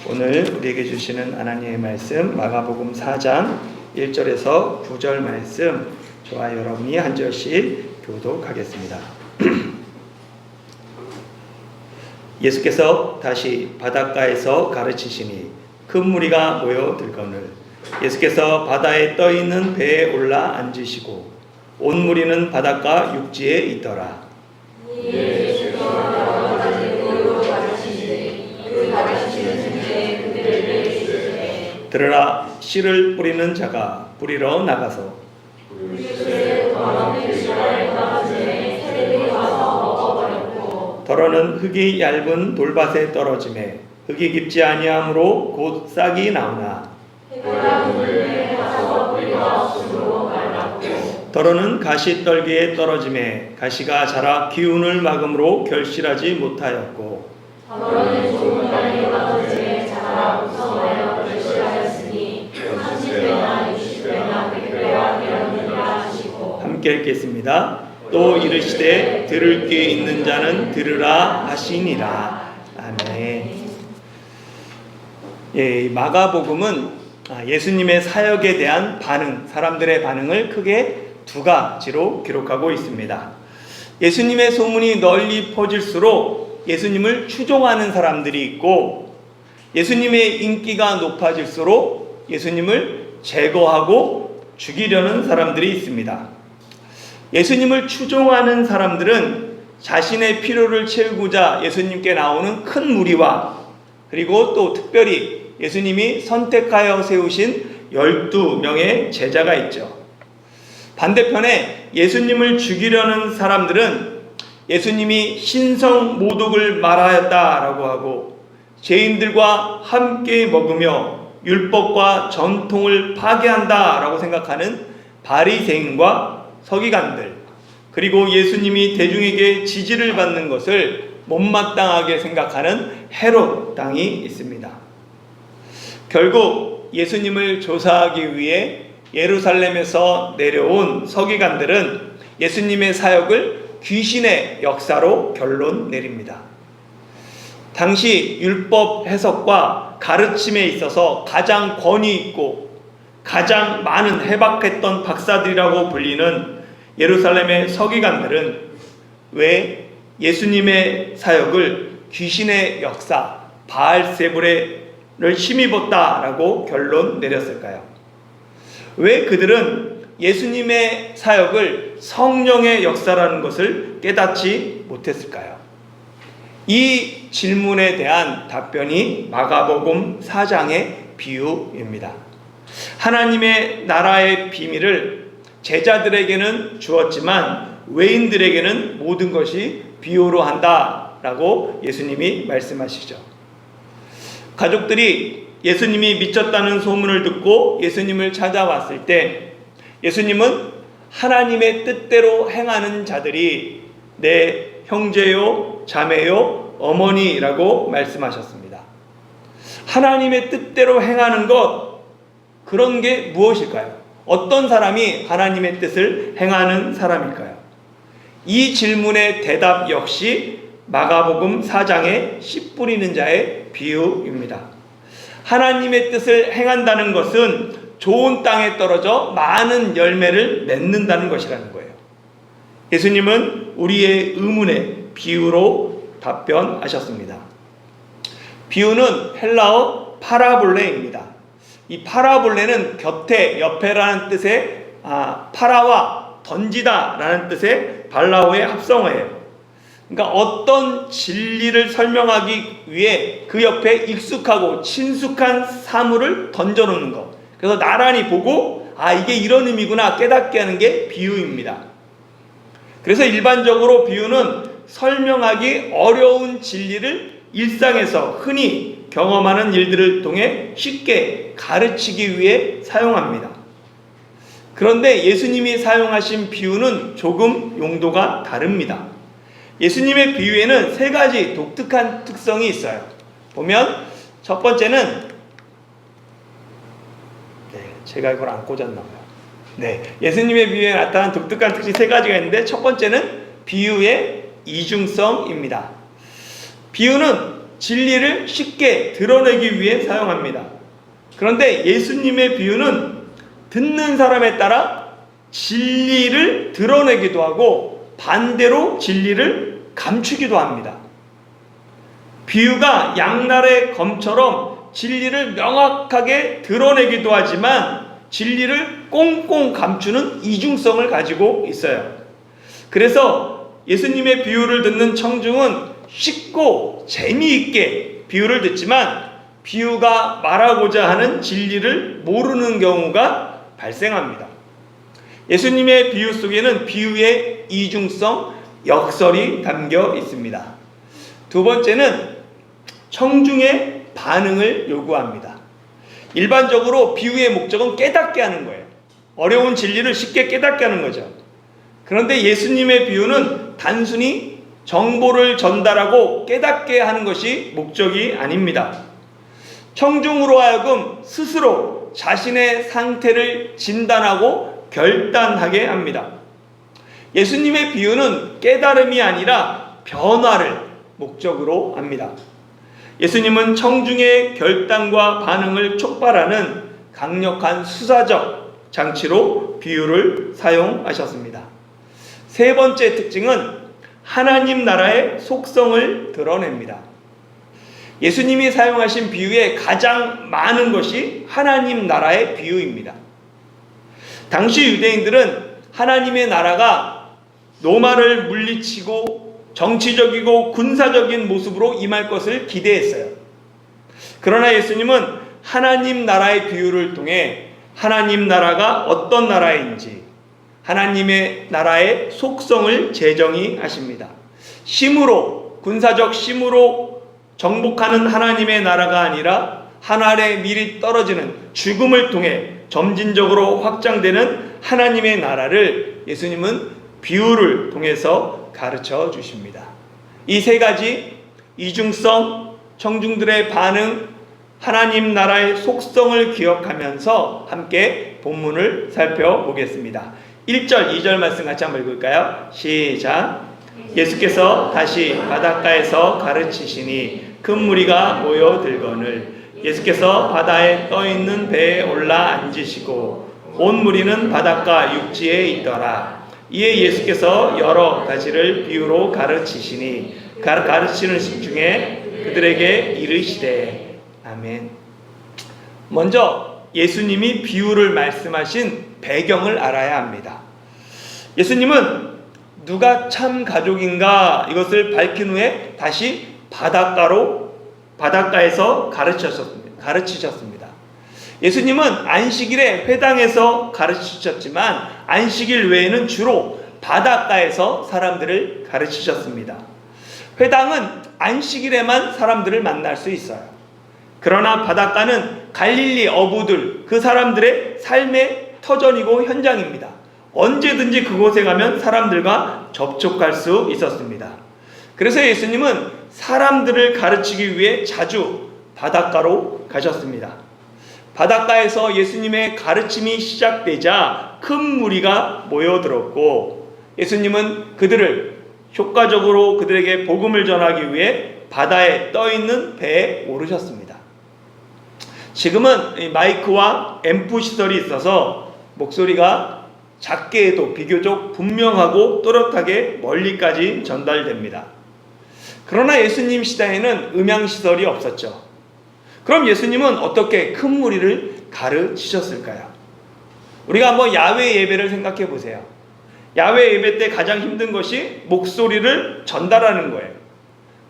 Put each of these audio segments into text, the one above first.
오늘 우리에게 주시는 하나님의 말씀 마가복음 4장 1절에서 9절 말씀 저와 여러분이 한 절씩 교독하겠습니다. 예수께서 다시 바닷가에서 가르치시니 큰 무리가 모여들거늘 예수께서 바다에 떠있는 배에 올라 앉으시고 온 무리는 바닷가 육지에 있더라. 들으라, 씨를 뿌리는 자가 뿌리러 나가서 더러는 흙이 얇은 돌밭에 떨어지매 흙이 깊지 아니하므로 곧 싹이 나오나 더러는 가시떨기에 떨어지매 가시가 자라 기운을 막음으로 결실하지 못하였고 더러는 좋은 땅에 떨어지매 자라 우성하여 결실하였으니 30배나 60배나 100배와 되었느니라 하시고 함께 읽겠습니다. 또 이르시되 들을 귀 있는 자는 들으라 하시니라. 아멘. 예, 마가복음은 예수님의 사역에 대한 반응, 사람들의 반응을 크게 두 가지로 기록하고 있습니다. 예수님의 소문이 널리 퍼질수록 예수님을 추종하는 사람들이 있고, 예수님의 인기가 높아질수록 예수님을 제거하고 죽이려는 사람들이 있습니다. 예수님을 추종하는 사람들은 자신의 필요를 채우고자 예수님께 나오는 큰 무리와 그리고 또 특별히 예수님이 선택하여 세우신 12명의 제자가 있죠. 반대편에 예수님을 죽이려는 사람들은 예수님이 신성모독을 말하였다라고 하고 죄인들과 함께 먹으며 율법과 전통을 파괴한다라고 생각하는 바리새인과 서기관들, 그리고 예수님이 대중에게 지지를 받는 것을 못마땅하게 생각하는 헤롯 당이 있습니다. 결국 예수님을 조사하기 위해 예루살렘에서 내려온 서기관들은 예수님의 사역을 귀신의 역사로 결론 내립니다. 당시 율법 해석과 가르침에 있어서 가장 권위 있고 가장 많은 해박했던 박사들이라고 불리는 예루살렘의 서기관들은 왜 예수님의 사역을 귀신의 역사, 바알세불을 힘입었다라고 결론 내렸을까요? 왜 그들은 예수님의 사역을 성령의 역사라는 것을 깨닫지 못했을까요? 이 질문에 대한 답변이 마가복음 4장의 비유입니다. 하나님의 나라의 비밀을 제자들에게는 주었지만 외인들에게는 모든 것이 비유로 한다라고 예수님이 말씀하시죠. 가족들이 예수님이 미쳤다는 소문을 듣고 예수님을 찾아왔을 때 예수님은 하나님의 뜻대로 행하는 자들이 내 형제요, 자매요, 어머니라고 말씀하셨습니다. 하나님의 뜻대로 행하는 것, 그런 게 무엇일까요? 어떤 사람이 하나님의 뜻을 행하는 사람일까요? 이 질문의 대답 역시 마가복음 4장의 씨 뿌리는 자의 비유입니다. 하나님의 뜻을 행한다는 것은 좋은 땅에 떨어져 많은 열매를 맺는다는 것이라는 거예요. 예수님은 우리의 의문에 비유로 답변하셨습니다. 비유는 헬라어 파라볼레입니다. 이 파라볼레는 곁에, 옆에라는 뜻의 파라와 던지다 라는 뜻의 발라어의 합성어예요. 그러니까 어떤 진리를 설명하기 위해 그 옆에 익숙하고 친숙한 사물을 던져놓는 것. 그래서 나란히 보고 이게 이런 의미구나 깨닫게 하는 게 비유입니다. 그래서 일반적으로 비유는 설명하기 어려운 진리를 일상에서 흔히 경험하는 일들을 통해 쉽게 가르치기 위해 사용합니다. 그런데 예수님이 사용하신 비유는 조금 용도가 다릅니다. 예수님의 비유에는 세 가지 독특한 특성이 있어요. 보면 첫 번째는 제가 이걸 안 꽂았나 봐요. 예수님의 비유에 나타난 독특한 특징 세 가지가 있는데 첫 번째는 비유의 이중성입니다. 비유는 진리를 쉽게 드러내기 위해 사용합니다. 그런데 예수님의 비유는 듣는 사람에 따라 진리를 드러내기도 하고 반대로 진리를 감추기도 합니다. 비유가 양날의 검처럼 진리를 명확하게 드러내기도 하지만 진리를 꽁꽁 감추는 이중성을 가지고 있어요. 그래서 예수님의 비유를 듣는 청중은 쉽고 재미있게 비유를 듣지만 비유가 말하고자 하는 진리를 모르는 경우가 발생합니다. 예수님의 비유 속에는 비유의 이중성, 역설이 담겨 있습니다. 두 번째는 청중의 반응을 요구합니다. 일반적으로 비유의 목적은 깨닫게 하는 거예요. 어려운 진리를 쉽게 깨닫게 하는 거죠. 그런데 예수님의 비유는 단순히 정보를 전달하고 깨닫게 하는 것이 목적이 아닙니다. 청중으로 하여금 스스로 자신의 상태를 진단하고 결단하게 합니다. 예수님의 비유는 깨달음이 아니라 변화를 목적으로 합니다. 예수님은 청중의 결단과 반응을 촉발하는 강력한 수사적 장치로 비유를 사용하셨습니다. 세 번째 특징은 하나님 나라의 속성을 드러냅니다. 예수님이 사용하신 비유의 가장 많은 것이 하나님 나라의 비유입니다. 당시 유대인들은 하나님의 나라가 로마를 물리치고 정치적이고 군사적인 모습으로 임할 것을 기대했어요. 그러나 예수님은 하나님 나라의 비유를 통해 하나님 나라가 어떤 나라인지 하나님의 나라의 속성을 재정의하십니다. 심으로, 군사적 심으로 정복하는 하나님의 나라가 아니라 하늘에 미리 떨어지는 죽음을 통해 점진적으로 확장되는 하나님의 나라를 예수님은 비유를 통해서 가르쳐 주십니다. 이 세 가지 이중성, 청중들의 반응, 하나님 나라의 속성을 기억하면서 함께 본문을 살펴보겠습니다. 1절, 2절 말씀 같이 한번 읽을까요? 시작. 예수께서 다시 바닷가에서 가르치시니 큰 무리가 모여들거늘 예수께서 바다에 떠있는 배에 올라 앉으시고 온 무리는 바닷가 육지에 있더라. 이에 예수께서 여러 가지를 비유로 가르치시니 가르치는 중에 그들에게 이르시되 아멘. 먼저 예수님이 비유를 말씀하신 배경을 알아야 합니다. 예수님은 누가 참 가족인가 이것을 밝힌 후에 다시 바닷가에서 가르치셨습니다. 예수님은 안식일에 회당에서 가르치셨지만 안식일 외에는 주로 바닷가에서 사람들을 가르치셨습니다. 회당은 안식일에만 사람들을 만날 수 있어요. 그러나 바닷가는 갈릴리 어부들, 그 사람들의 삶의 터전이고 현장입니다. 언제든지 그곳에 가면 사람들과 접촉할 수 있었습니다. 그래서 예수님은 사람들을 가르치기 위해 자주 바닷가로 가셨습니다. 바닷가에서 예수님의 가르침이 시작되자 큰 무리가 모여들었고 예수님은 그들을 효과적으로 그들에게 복음을 전하기 위해 바다에 떠있는 배에 오르셨습니다. 지금은 마이크와 앰프 시설이 있어서 목소리가 작게 해도 비교적 분명하고 또렷하게 멀리까지 전달됩니다. 그러나 예수님 시대에는 음향 시설이 없었죠. 그럼 예수님은 어떻게 큰 무리를 가르치셨을까요? 우리가 한번 야외 예배를 생각해 보세요. 야외 예배 때 가장 힘든 것이 목소리를 전달하는 거예요.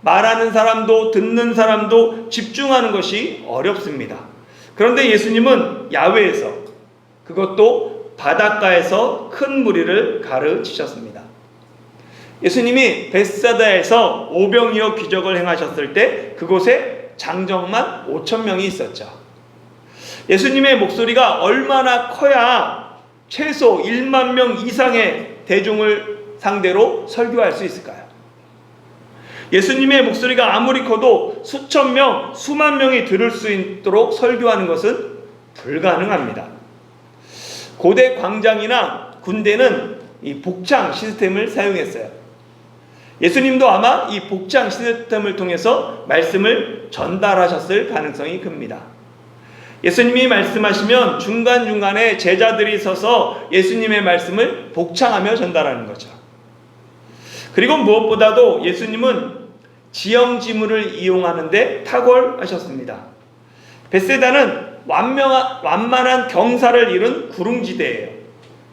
말하는 사람도 듣는 사람도 집중하는 것이 어렵습니다. 그런데 예수님은 야외에서, 그것도 바닷가에서 큰 무리를 가르치셨습니다. 예수님이 벳사다에서 오병이어 기적을 행하셨을 때 그곳에 장정만 5,000명이 있었죠. 예수님의 목소리가 얼마나 커야 최소 1만 명 이상의 대중을 상대로 설교할 수 있을까요? 예수님의 목소리가 아무리 커도 수천 명, 수만 명이 들을 수 있도록 설교하는 것은 불가능합니다. 고대 광장이나 군대는 이 복창 시스템을 사용했어요. 예수님도 아마 이 복장 시스템을 통해서 말씀을 전달하셨을 가능성이 큽니다. 예수님이 말씀하시면 중간중간에 제자들이 서서 예수님의 말씀을 복창하며 전달하는 거죠. 그리고 무엇보다도 예수님은 지형지물을 이용하는데 탁월하셨습니다. 벳세다는 완만한 경사를 이룬 구릉지대예요.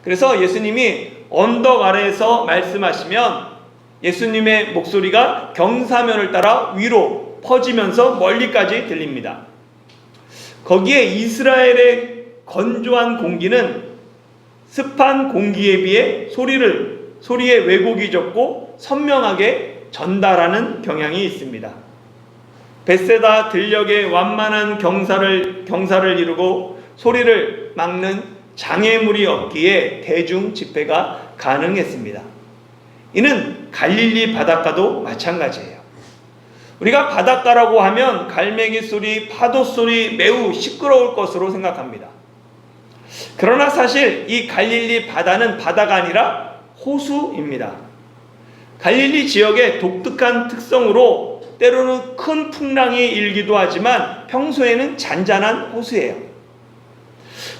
그래서 예수님이 언덕 아래에서 말씀하시면 예수님의 목소리가 경사면을 따라 위로 퍼지면서 멀리까지 들립니다. 거기에 이스라엘의 건조한 공기는 습한 공기에 비해 소리의 왜곡이 적고 선명하게 전달하는 경향이 있습니다. 벳세다 들녘에 완만한 경사를 이루고 소리를 막는 장애물이 없기에 대중 집회가 가능했습니다. 이는 갈릴리 바닷가도 마찬가지예요. 우리가 바닷가라고 하면 갈매기 소리, 파도 소리 매우 시끄러울 것으로 생각합니다. 그러나 사실 이 갈릴리 바다는 바다가 아니라 호수입니다. 갈릴리 지역의 독특한 특성으로 때로는 큰 풍랑이 일기도 하지만 평소에는 잔잔한 호수예요.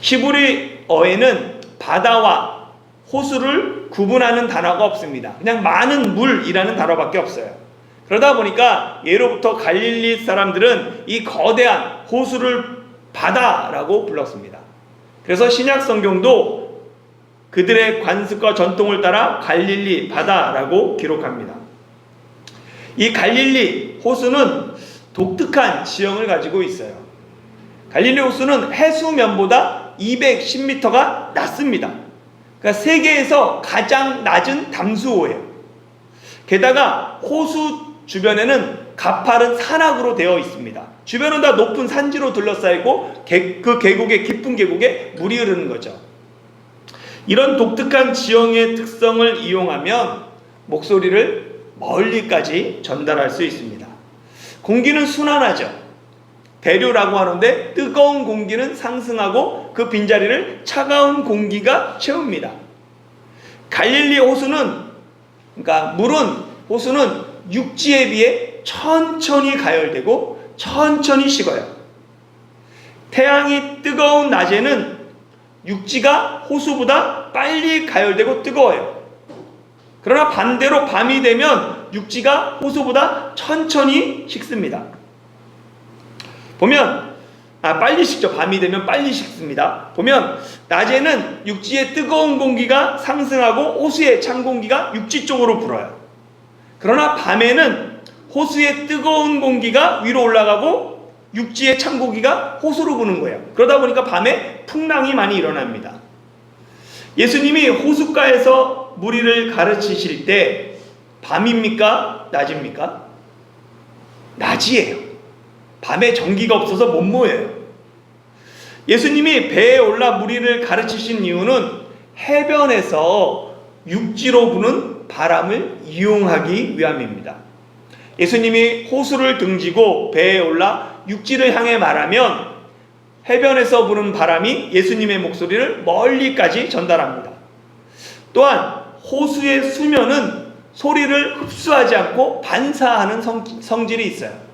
히브리어에는 바다와 호수를 구분하는 단어가 없습니다. 그냥 많은 물이라는 단어밖에 없어요. 그러다 보니까 예로부터 갈릴리 사람들은 이 거대한 호수를 바다라고 불렀습니다. 그래서 신약 성경도 그들의 관습과 전통을 따라 갈릴리 바다라고 기록합니다. 이 갈릴리 호수는 독특한 지형을 가지고 있어요. 갈릴리 호수는 해수면보다 210m가 낮습니다. 그러니까 세계에서 가장 낮은 담수호예요. 게다가 호수 주변에는 가파른 산악으로 되어 있습니다. 주변은 다 높은 산지로 둘러싸이고 그 계곡에, 깊은 계곡에 물이 흐르는 거죠. 이런 독특한 지형의 특성을 이용하면 목소리를 멀리까지 전달할 수 있습니다. 공기는 순환하죠. 대류라고 하는데 뜨거운 공기는 상승하고 그 빈자리를 차가운 공기가 채웁니다. 갈릴리 호수는, 그러니까 호수는 육지에 비해 천천히 가열되고 천천히 식어요. 태양이 뜨거운 낮에는 육지가 호수보다 빨리 가열되고 뜨거워요. 그러나 반대로 밤이 되면 육지가 호수보다 천천히 식습니다. 보면 빨리 식죠. 밤이 되면 빨리 식습니다. 보면 낮에는 육지의 뜨거운 공기가 상승하고 호수의 찬 공기가 육지 쪽으로 불어요. 그러나 밤에는 호수의 뜨거운 공기가 위로 올라가고 육지의 찬 공기가 호수로 부는 거예요. 그러다 보니까 밤에 풍랑이 많이 일어납니다. 예수님이 호숫가에서 무리를 가르치실 때 밤입니까? 낮입니까? 낮이에요. 밤에 전기가 없어서 못 모여요. 예수님이 배에 올라 무리를 가르치신 이유는 해변에서 육지로 부는 바람을 이용하기 위함입니다. 예수님이 호수를 등지고 배에 올라 육지를 향해 말하면 해변에서 부는 바람이 예수님의 목소리를 멀리까지 전달합니다. 또한 호수의 수면은 소리를 흡수하지 않고 반사하는 성질이 있어요.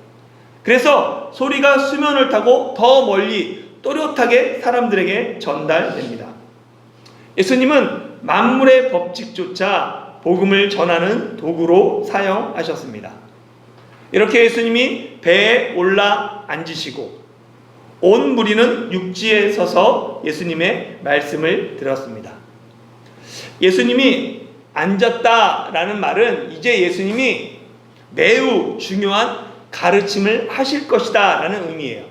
그래서 소리가 수면을 타고 더 멀리 또렷하게 사람들에게 전달됩니다. 예수님은 만물의 법칙조차 복음을 전하는 도구로 사용하셨습니다. 이렇게 예수님이 배에 올라 앉으시고 온 무리는 육지에 서서 예수님의 말씀을 들었습니다. 예수님이 앉았다라는 말은 이제 예수님이 매우 중요한 가르침을 하실 것이다 라는 의미예요.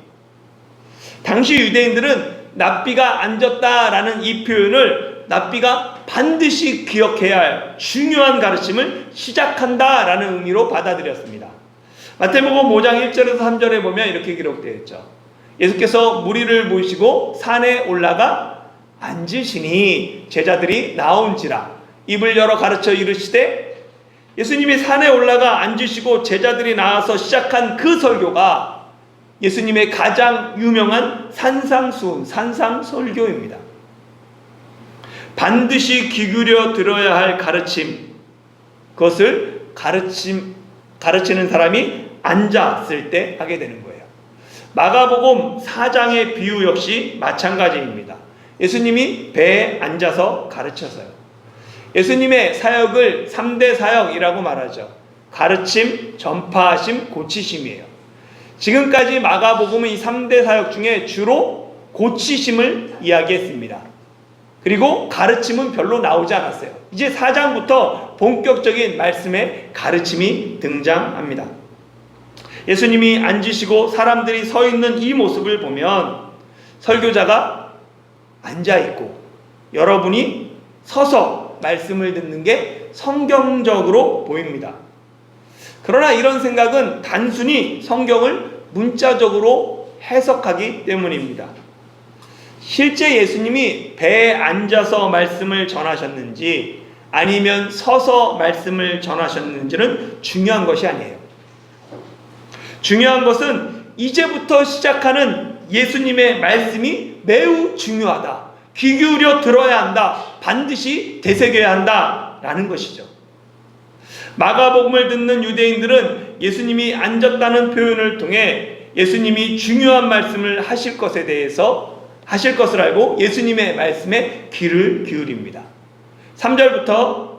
당시 유대인들은 납비가 앉았다라는 이 표현을 납비가 반드시 기억해야 할 중요한 가르침을 시작한다라는 의미로 받아들였습니다. 마태복음 5장 1절에서 3절에 보면 이렇게 기록되어 있죠. 예수께서 무리를 모시고 산에 올라가 앉으시니 제자들이 나온지라 입을 열어 가르쳐 이르시되, 예수님이 산에 올라가 앉으시고 제자들이 나와서 시작한 그 설교가 예수님의 가장 유명한 산상설교입니다. 반드시 귀 기울여 들어야 할 가르침, 그것을 가르치는 사람이 앉았을 때 하게 되는 거예요. 마가복음 4장의 비유 역시 마찬가지입니다. 예수님이 배에 앉아서 가르쳐서요. 예수님의 사역을 3대 사역이라고 말하죠. 가르침, 전파하심, 고치심이에요. 지금까지 마가복음은 이 3대 사역 중에 주로 고치심을 이야기했습니다. 그리고 가르침은 별로 나오지 않았어요. 이제 4장부터 본격적인 말씀의 가르침이 등장합니다. 예수님이 앉으시고 사람들이 서 있는 이 모습을 보면 설교자가 앉아있고 여러분이 서서 말씀을 듣는 게 성경적으로 보입니다. 그러나 이런 생각은 단순히 성경을 문자적으로 해석하기 때문입니다. 실제 예수님이 배에 앉아서 말씀을 전하셨는지 아니면 서서 말씀을 전하셨는지는 중요한 것이 아니에요. 중요한 것은 이제부터 시작하는 예수님의 말씀이 매우 중요하다. 귀 기울여 들어야 한다. 반드시 되새겨야 한다. 라는 것이죠. 마가복음을 듣는 유대인들은 예수님이 앉았다는 표현을 통해 예수님이 중요한 말씀을 하실 것을 알고 예수님의 말씀에 귀를 기울입니다. 3절부터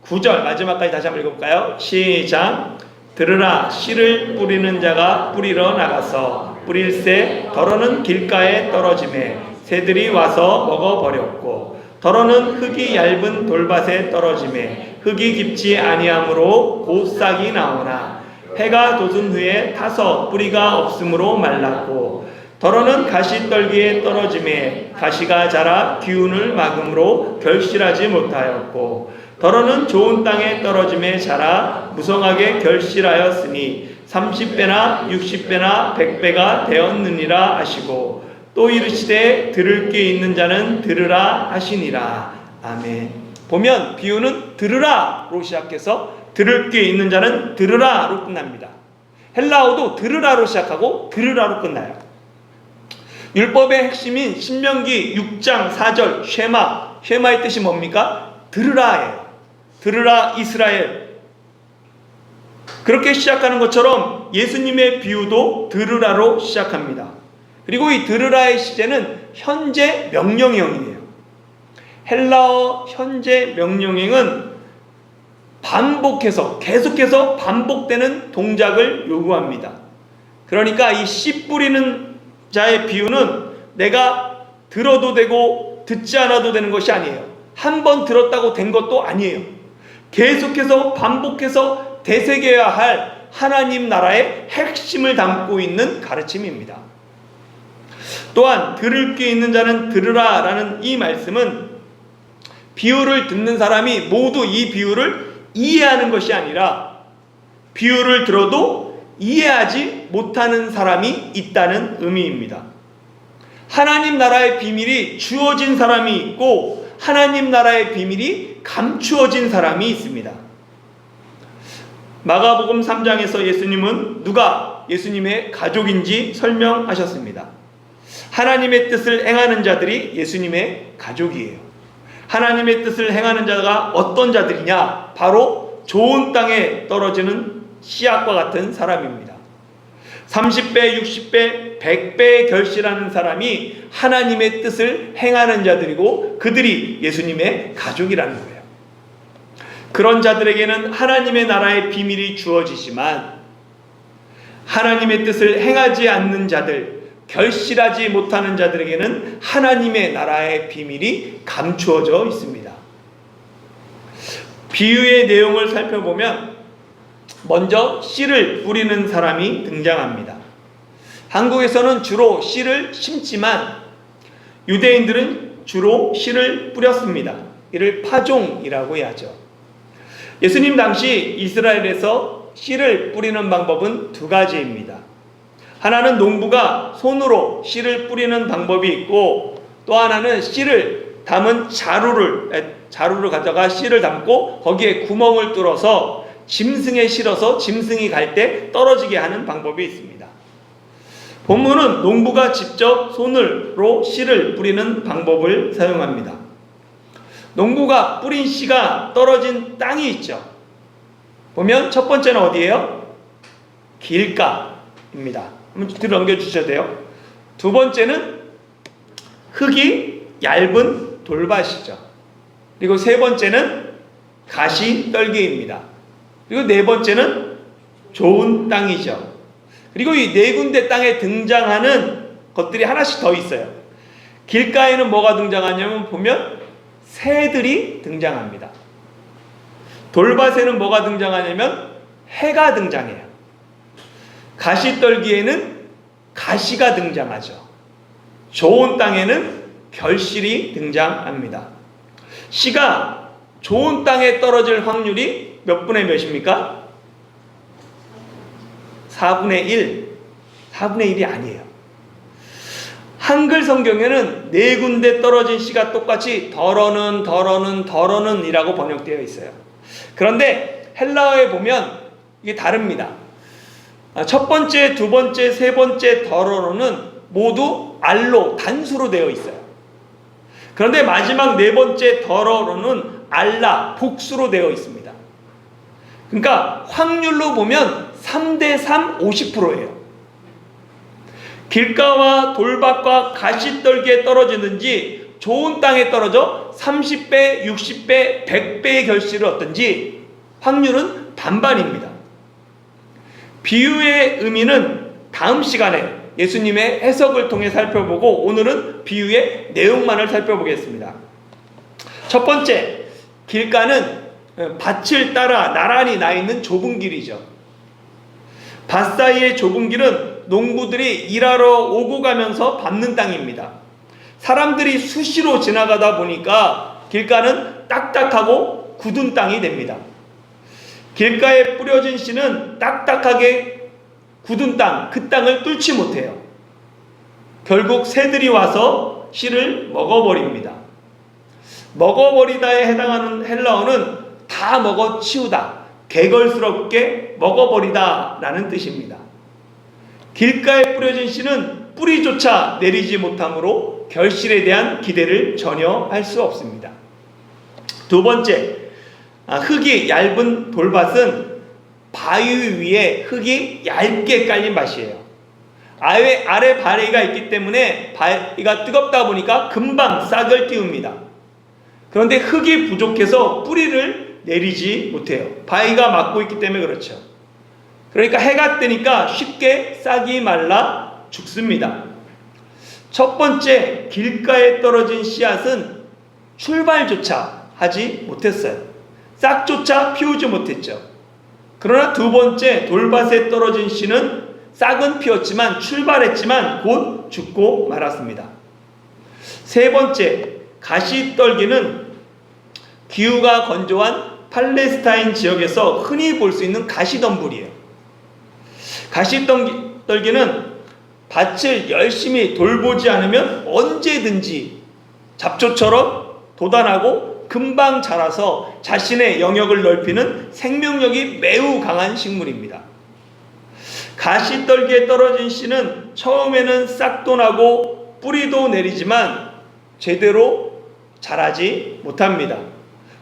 9절 마지막까지 다시 한번 읽어볼까요? 시작. 들으라. 씨를 뿌리는 자가 뿌리러 나가서 뿌릴새 더러는 길가에 떨어지매 새들이 와서 먹어버렸고 더러는 흙이 얇은 돌밭에 떨어지매 흙이 깊지 아니하므로 곧 싹이 나오나 해가 돋은 후에 타서 뿌리가 없으므로 말랐고 더러는 가시떨기에 떨어지매 가시가 자라 기운을 막음으로 결실하지 못하였고 더러는 좋은 땅에 떨어짐에 자라 무성하게 결실하였으니 30배나 60배나 100배가 되었느니라 하시고 또 이르시되 들을 게 있는 자는 들으라 하시니라. 아멘. 보면 비유는 들으라로 시작해서 들을 게 있는 자는 들으라로 끝납니다. 헬라어도 들으라로 시작하고 들으라로 끝나요. 율법의 핵심인 신명기 6장 4절 쉐마의 뜻이 뭡니까? 들으라예요. 들으라 이스라엘. 그렇게 시작하는 것처럼 예수님의 비유도 들으라로 시작합니다. 그리고 이 들으라의 시제는 현재 명령형이에요. 헬라어 현재 명령형은 계속해서 반복되는 동작을 요구합니다. 그러니까 이 씨 뿌리는 자의 비유는 내가 들어도 되고 듣지 않아도 되는 것이 아니에요. 한 번 들었다고 된 것도 아니에요. 계속해서 반복해서 되새겨야 할 하나님 나라의 핵심을 담고 있는 가르침입니다. 또한 들을 게 있는 자는 들으라 라는 이 말씀은 비유를 듣는 사람이 모두 이 비유를 이해하는 것이 아니라 비유를 들어도 이해하지 못하는 사람이 있다는 의미입니다. 하나님 나라의 비밀이 주어진 사람이 있고 하나님 나라의 비밀이 감추어진 사람이 있습니다. 마가복음 3장에서 예수님은 누가 예수님의 가족인지 설명하셨습니다. 하나님의 뜻을 행하는 자들이 예수님의 가족이에요. 하나님의 뜻을 행하는 자가 어떤 자들이냐? 바로 좋은 땅에 떨어지는 씨앗과 같은 사람입니다. 30배, 60배, 100배에 결실하는 사람이 하나님의 뜻을 행하는 자들이고 그들이 예수님의 가족이라는 거예요. 그런 자들에게는 하나님의 나라의 비밀이 주어지지만 하나님의 뜻을 행하지 않는 자들, 결실하지 못하는 자들에게는 하나님의 나라의 비밀이 감추어져 있습니다. 비유의 내용을 살펴보면 먼저 씨를 뿌리는 사람이 등장합니다. 한국에서는 주로 씨를 심지만 유대인들은 주로 씨를 뿌렸습니다. 이를 파종이라고 하죠. 예수님 당시 이스라엘에서 씨를 뿌리는 방법은 두 가지입니다. 하나는 농부가 손으로 씨를 뿌리는 방법이 있고 또 하나는 씨를 담은 자루를 가져가 씨를 담고 거기에 구멍을 뚫어서 짐승에 실어서 짐승이 갈 때 떨어지게 하는 방법이 있습니다. 본문은 농부가 직접 손으로 씨를 뿌리는 방법을 사용합니다. 농부가 뿌린 씨가 떨어진 땅이 있죠. 보면 첫 번째는 어디예요? 길가입니다. 한번 뒤로 넘겨주셔도 돼요. 두 번째는 흙이 얇은 돌밭이죠. 그리고 세 번째는 가시떨기입니다. 그리고 네 번째는 좋은 땅이죠. 그리고 이 네 군데 땅에 등장하는 것들이 하나씩 더 있어요. 길가에는 뭐가 등장하냐면 보면 새들이 등장합니다. 돌밭에는 뭐가 등장하냐면 해가 등장해요. 가시떨기에는 가시가 등장하죠. 좋은 땅에는 결실이 등장합니다. 씨가 좋은 땅에 떨어질 확률이 몇 분의 몇입니까? 4분의 1. 4분의 1이 아니에요. 한글 성경에는 네 군데 떨어진 씨가 똑같이 더러는 이라고 번역되어 있어요. 그런데 헬라어에 보면 이게 다릅니다. 첫 번째, 두 번째, 세 번째 더러는 모두 알로, 단수로 되어 있어요. 그런데 마지막 네 번째 더러는 알라, 복수로 되어 있습니다. 그러니까 확률로 보면 3대3 50%예요. 길가와 돌밭과 가시떨기에 떨어지는지 좋은 땅에 떨어져 30배, 60배, 100배의 결실을 얻든지 확률은 반반입니다. 비유의 의미는 다음 시간에 예수님의 해석을 통해 살펴보고 오늘은 비유의 내용만을 살펴보겠습니다. 첫 번째, 길가는 밭을 따라 나란히 나 있는 좁은 길이죠. 밭 사이의 좁은 길은 농부들이 일하러 오고 가면서 밟는 땅입니다. 사람들이 수시로 지나가다 보니까 길가는 딱딱하고 굳은 땅이 됩니다. 길가에 뿌려진 씨는 딱딱하게 굳은 땅, 그 땅을 뚫지 못해요. 결국 새들이 와서 씨를 먹어버립니다. 먹어버리다에 해당하는 헬라어는 다 먹어치우다, 개걸스럽게 먹어버리다 라는 뜻입니다. 길가에 뿌려진 씨는 뿌리조차 내리지 못하므로 결실에 대한 기대를 전혀 할 수 없습니다. 두 번째, 흙이 얇은 돌밭은 바위 위에 흙이 얇게 깔린 밭이에요. 아래 바위가 있기 때문에 바위가 뜨겁다 보니까 금방 싹을 틔웁니다. 그런데 흙이 부족해서 뿌리를 내리지 못해요. 바위가 막고 있기 때문에 그렇죠. 그러니까 해가 뜨니까 쉽게 싹이 말라 죽습니다. 첫 번째, 길가에 떨어진 씨앗은 출발조차 하지 못했어요. 싹조차 피우지 못했죠. 그러나 두 번째, 돌밭에 떨어진 씨는 싹은 피었지만 출발했지만 곧 죽고 말았습니다. 세 번째, 가시떨기는 기후가 건조한 팔레스타인 지역에서 흔히 볼 수 있는 가시덤불이에요. 가시떨기는 밭을 열심히 돌보지 않으면 언제든지 잡초처럼 돋아나고 금방 자라서 자신의 영역을 넓히는 생명력이 매우 강한 식물입니다. 가시떨기에 떨어진 씨는 처음에는 싹도 나고 뿌리도 내리지만 제대로 자라지 못합니다.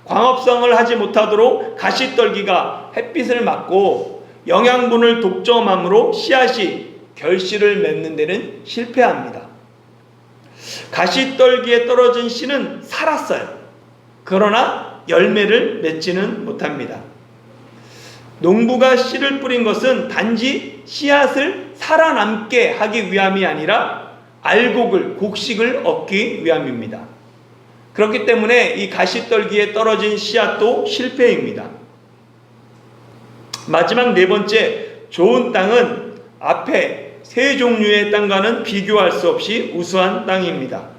광합성을 하지 못하도록 가시떨기가 햇빛을 막고 영양분을 독점함으로 씨앗이 결실을 맺는 데는 실패합니다. 가시떨기에 떨어진 씨는 살았어요. 그러나 열매를 맺지는 못합니다. 농부가 씨를 뿌린 것은 단지 씨앗을 살아남게 하기 위함이 아니라 알곡을, 곡식을 얻기 위함입니다. 그렇기 때문에 이 가시떨기에 떨어진 씨앗도 실패입니다. 마지막 네 번째, 좋은 땅은 앞에 세 종류의 땅과는 비교할 수 없이 우수한 땅입니다.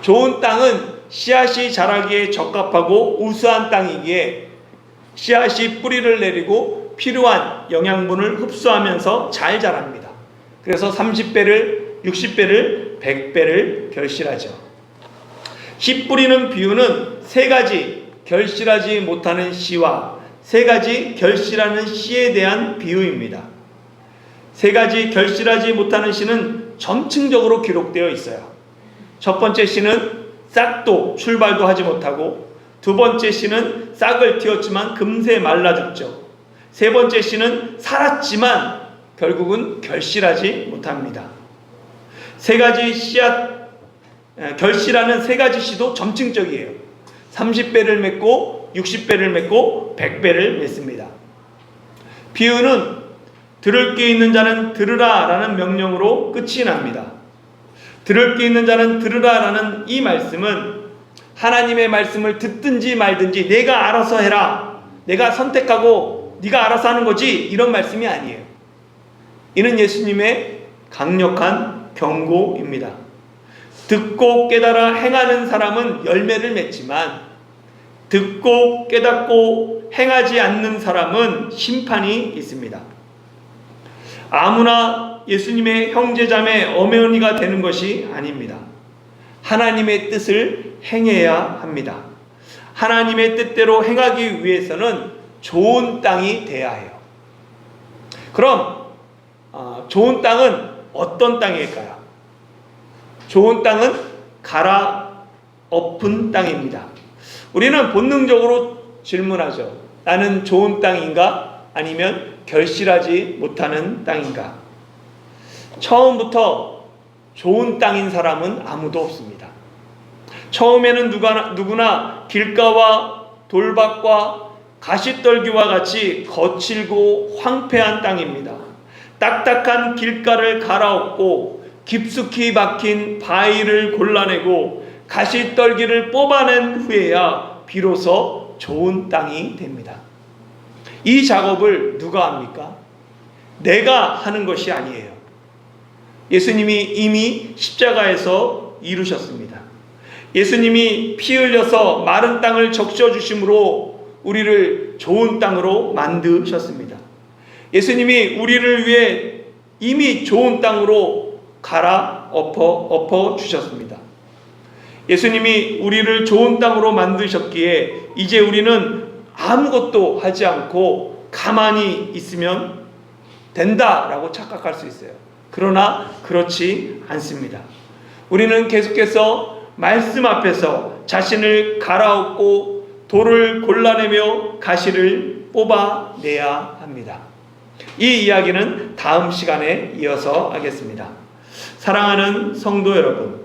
좋은 땅은 씨앗이 자라기에 적합하고 우수한 땅이기에 씨앗이 뿌리를 내리고 필요한 영양분을 흡수하면서 잘 자랍니다. 그래서 30배를, 60배를, 100배를 결실하죠. 씨 뿌리는 비유는 세 가지 결실하지 못하는 씨와 세 가지 결실하는 씨에 대한 비유입니다. 세 가지 결실하지 못하는 씨는 점층적으로 기록되어 있어요. 첫 번째 씨는 싹도 출발도 하지 못하고, 두 번째 씨는 싹을 틔웠지만 금세 말라 죽죠. 세 번째 씨는 살았지만 결국은 결실하지 못합니다. 세 가지 씨앗, 결실하는 세 가지 씨도 점층적이에요. 30배를 맺고 60배를 맺고 100배를 맺습니다. 비유는 들을 게 있는 자는 들으라 라는 명령으로 끝이 납니다. 들을 게 있는 자는 들으라 라는 이 말씀은 하나님의 말씀을 듣든지 말든지 내가 알아서 해라, 내가 선택하고 네가 알아서 하는 거지, 이런 말씀이 아니에요. 이는 예수님의 강력한 경고입니다. 듣고 깨달아 행하는 사람은 열매를 맺지만 듣고 깨닫고 행하지 않는 사람은 심판이 있습니다. 아무나 예수님의 형제자매 어머니가 되는 것이 아닙니다. 하나님의 뜻을 행해야 합니다. 하나님의 뜻대로 행하기 위해서는 좋은 땅이 돼야 해요. 그럼 좋은 땅은 어떤 땅일까요? 좋은 땅은 갈아엎은 땅입니다. 우리는 본능적으로 질문하죠. 나는 좋은 땅인가? 아니면 결실하지 못하는 땅인가? 처음부터 좋은 땅인 사람은 아무도 없습니다. 처음에는 누구나 길가와 돌밭과 가시떨기와 같이 거칠고 황폐한 땅입니다. 딱딱한 길가를 갈아엎고 깊숙이 박힌 바위를 골라내고 가시떨기를 뽑아낸 후에야 비로소 좋은 땅이 됩니다. 이 작업을 누가 합니까? 내가 하는 것이 아니에요. 예수님이 이미 십자가에서 이루셨습니다. 예수님이 피 흘려서 마른 땅을 적셔주심으로 우리를 좋은 땅으로 만드셨습니다. 예수님이 우리를 위해 이미 좋은 땅으로 갈아엎어 주셨습니다. 예수님이 우리를 좋은 땅으로 만드셨기에 이제 우리는 아무것도 하지 않고 가만히 있으면 된다라고 착각할 수 있어요. 그러나 그렇지 않습니다. 우리는 계속해서 말씀 앞에서 자신을 갈아엎고 돌을 골라내며 가시를 뽑아내야 합니다. 이 이야기는 다음 시간에 이어서 하겠습니다. 사랑하는 성도 여러분,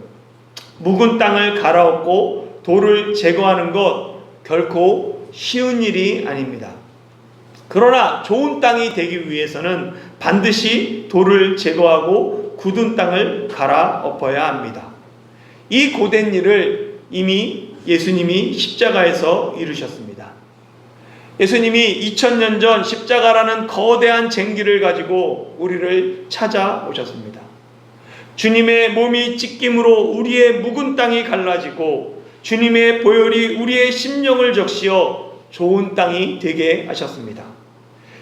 묵은 땅을 갈아엎고 돌을 제거하는 것 결코 쉬운 일이 아닙니다. 그러나 좋은 땅이 되기 위해서는 반드시 돌을 제거하고 굳은 땅을 갈아엎어야 합니다. 이 고된 일을 이미 예수님이 십자가에서 이루셨습니다. 예수님이 2000년 전 십자가라는 거대한 쟁기를 가지고 우리를 찾아오셨습니다. 주님의 몸이 찢김으로 우리의 묵은 땅이 갈라지고 주님의 보혈이 우리의 심령을 적시어 좋은 땅이 되게 하셨습니다.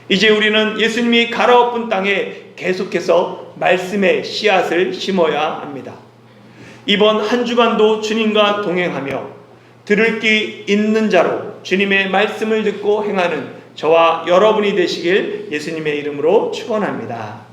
이제 우리는 예수님이 갈아엎은 땅에 계속해서 말씀의 씨앗을 심어야 합니다. 이번 한 주간도 주님과 동행하며 들을 귀 있는 자로 주님의 말씀을 듣고 행하는 저와 여러분이 되시길 예수님의 이름으로 축원합니다.